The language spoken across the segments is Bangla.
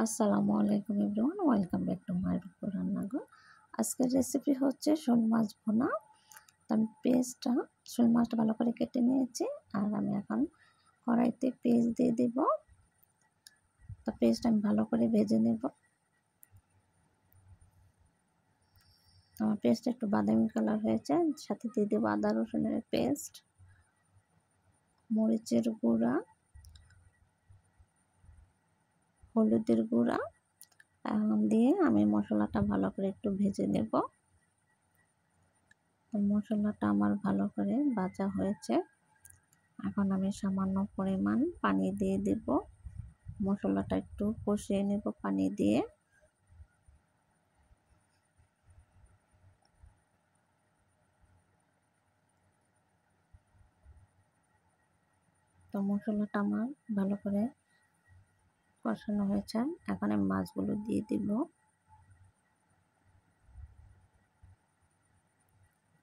আসসালামু আলাইকুম everyone, welcome back to my Rooppur Rannaghar. আজকের রেসিপি হচ্ছে শোল মাছ ভুনা। তো আমি শোল মাছটা ভালো করে কেটে নিয়েছি। আর আমি এখন কড়াইতে পেঁয়াজ দিয়ে দিব। তো পেঁয়াজটা আমি ভালো করে ভেজে নেব। আমার পেঁয়াজটা একটু বাদামি কালার হয়েছে। সাথে দিয়ে দেবো আদা রসুনের পেস্ট, মরিচের গুঁড়া, হলুদের গুঁড়া দিয়ে আমি মশলাটা ভালো করে একটু ভেজে নেব। মশলাটা আমার ভালো করে ভাজা হয়েছে। এখন আমি সামান্য পরিমাণ পানি দিয়ে দেব। মশলাটা একটু কষিয়ে নেব পানি দিয়ে। তো মশলাটা আমার ভালো করে কষানো হয়েছে। এখন আমি মাছগুলো দিয়ে দিব।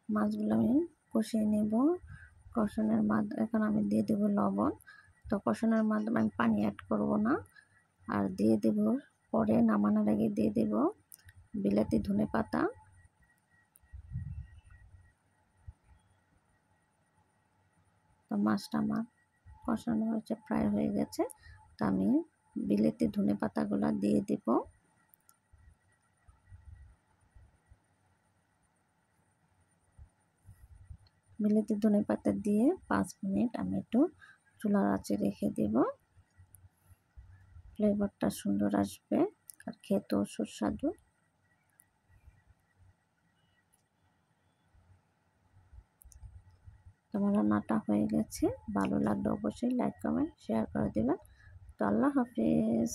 মাছগুলো আমি কষিয়ে নেব। কষানোর মাধ্যমে এখন আমি দিয়ে দেব লবণ। তো কষানোর মাধ্যমে আমি পানি অ্যাড করব না। আর দিয়ে দেব পরে নামানোর আগে দিয়ে দেব বিলাতি ধনেপাতা। তো মাছটা আমার কষানো হয়েছে, প্রায় হয়ে গেছে। তো আমি বিলাতি ধনেপাতাগুলো দিয়ে দেব। বিলাতি ধনেপাতা দিয়ে 5 মিনিট আমি একটু চুলার আঁচে রেখে দেব। ফ্লেভারটা সুন্দর আসবে আর খেতেও সুস্বাদু। তোমার রান্নাটা হয়ে গেছে। ভালো লাগলে অবশ্যই লাইক, কমেন্ট, শেয়ার করে দেবেন। তো আল্লাহ হাফিজ।